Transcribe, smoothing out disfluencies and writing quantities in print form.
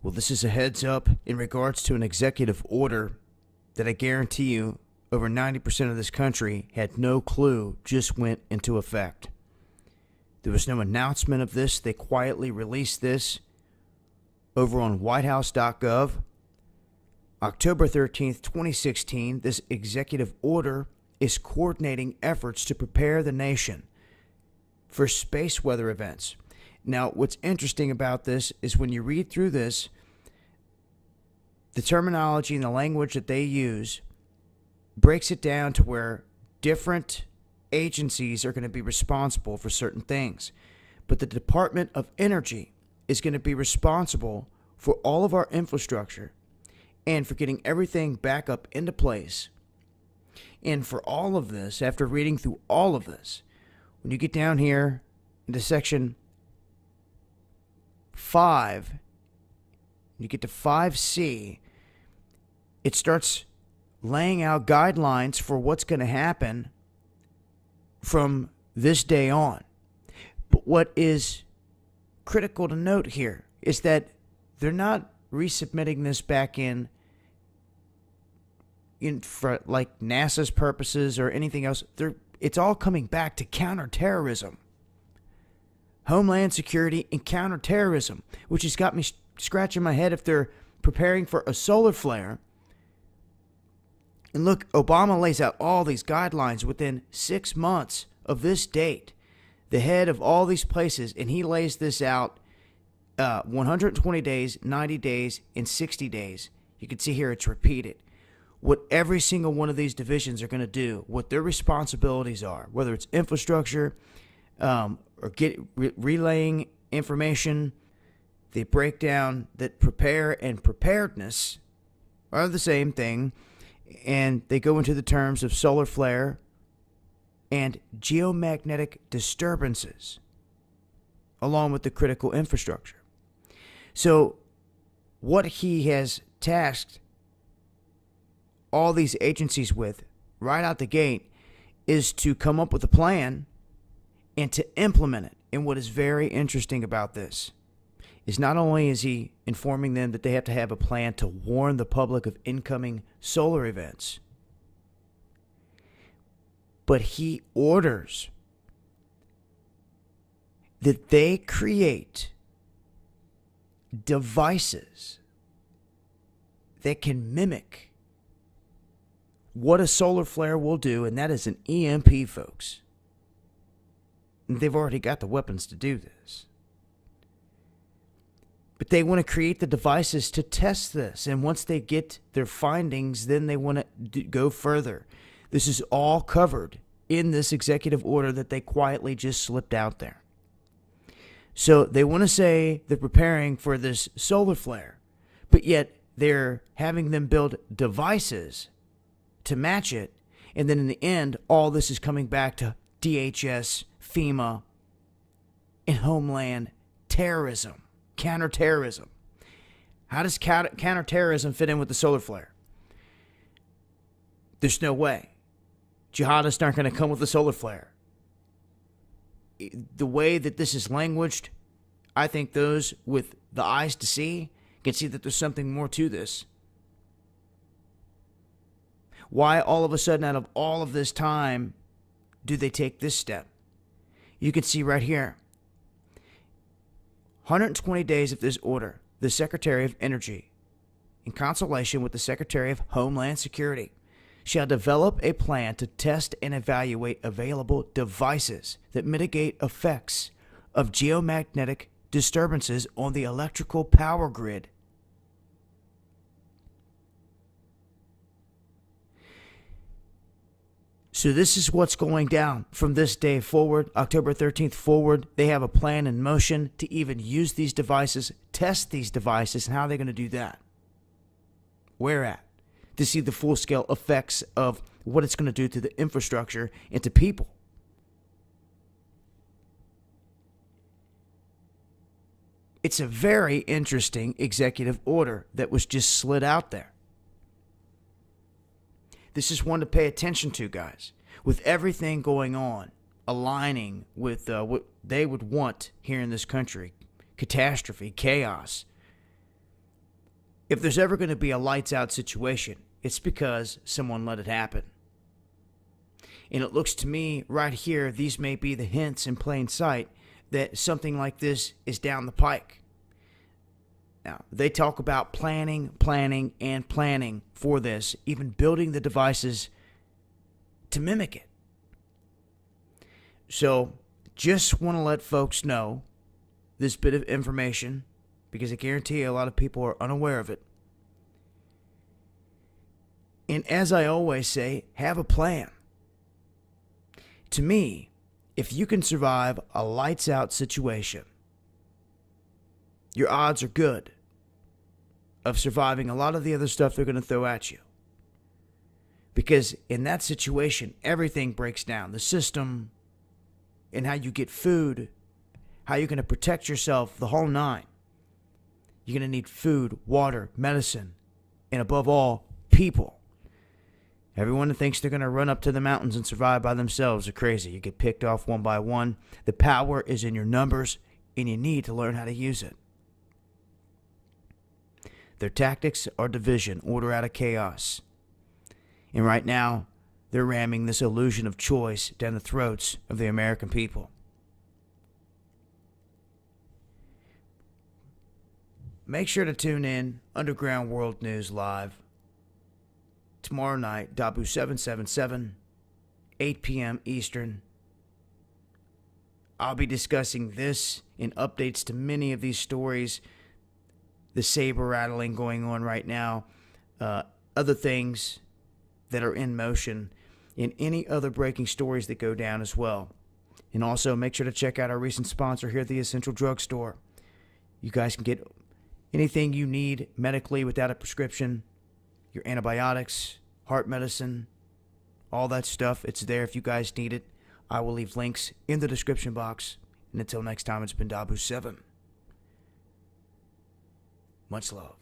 Well, this is a heads up in regards to an executive order that I guarantee you over 90% of this country had no clue just went into effect. There was no announcement of this. They quietly released this over on whitehouse.gov. October 13th, 2016, this executive order is coordinating efforts to prepare the nation for space weather events. Now, what's interesting about this is when you read through this, the terminology and the language that they use breaks it down to where different agencies are going to be responsible for certain things. But the Department of Energy is going to be responsible for all of our infrastructure and for getting everything back up into place. And for all of this, after reading through all of this, when you get down here into section 5, you get to 5C, it starts laying out guidelines for what's going to happen from this day on. But what is critical to note here is that they're not resubmitting this back in for like NASA's purposes or anything else. It's all coming back to counterterrorism, homeland security, and counterterrorism, which has got me scratching my head if they're preparing for a solar flare. And look, Obama lays out all these guidelines within 6 months of this date, the head of all these places, and he lays this out 120 days, 90 days, and 60 days. You can see here it's repeated. What every single one of these divisions are going to do, what their responsibilities are, whether it's infrastructure or relaying information, they break down that prepare and preparedness are the same thing. And they go into the terms of solar flare and geomagnetic disturbances, along with the critical infrastructure. So what he has tasked all these agencies with right out the gate is to come up with a plan and to implement it. And what is very interesting about this is not only is he informing them that they have to have a plan to warn the public of incoming solar events, but he orders that they create devices that can mimic what a solar flare will do, and that is an EMP, folks. And they've already got the weapons to do this. But they want to create the devices to test this. And once they get their findings, then they want to go further. This is all covered in this executive order that they quietly just slipped out there. So they want to say they're preparing for this solar flare, but yet they're having them build devices to match it. And then in the end, all this is coming back to DHS, FEMA, and Homeland terrorism. Counterterrorism. How does counterterrorism fit in with the solar flare? There's no way. Jihadists aren't going to come with a solar flare. The way that this is languaged, I think those with the eyes to see can see that there's something more to this. Why all of a sudden, out of all of this time, do they take this step? You can see right here. 120 days of this order, the Secretary of Energy, in consultation with the Secretary of Homeland Security, shall develop a plan to test and evaluate available devices that mitigate effects of geomagnetic disturbances on the electrical power grid. So this is what's going down from this day forward, October 13th forward. They have a plan in motion to even use these devices, test these devices, and how are they going to do that? Where at? To see the full-scale effects of what it's going to do to the infrastructure and to people. It's a very interesting executive order that was just slid out there. This is one to pay attention to, guys. With everything going on, aligning with what they would want here in this country. Catastrophe, chaos. If there's ever going to be a lights out situation, it's because someone let it happen. And it looks to me right here, these may be the hints in plain sight that something like this is down the pike. Now, they talk about planning for this, even building the devices to mimic it. So, just want to let folks know this bit of information, because I guarantee you a lot of people are unaware of it. And as I always say, have a plan. To me, if you can survive a lights out situation, your odds are good of surviving a lot of the other stuff they're going to throw at you. Because in that situation, everything breaks down. The system and how you get food, how you're going to protect yourself, the whole nine. You're going to need food, water, medicine, and above all, people. Everyone that thinks they're going to run up to the mountains and survive by themselves are crazy. You get picked off one by one. The power is in your numbers, and you need to learn how to use it. Their tactics are division, order out of chaos. And right now, they're ramming this illusion of choice down the throats of the American people. Make sure to tune in Underground World News Live tomorrow night, Dabu 777, 8 p.m. Eastern. I'll be discussing this in updates to many of these stories, the saber rattling going on right now, other things that are in motion, and any other breaking stories that go down as well. And also make sure to check out our recent sponsor here at the Essential Drug Store. You guys can get anything you need medically without a prescription, your antibiotics, heart medicine, all that stuff. It's there if you guys need it. I will leave links in the description box. And until next time, it's been Dabu7. Much love.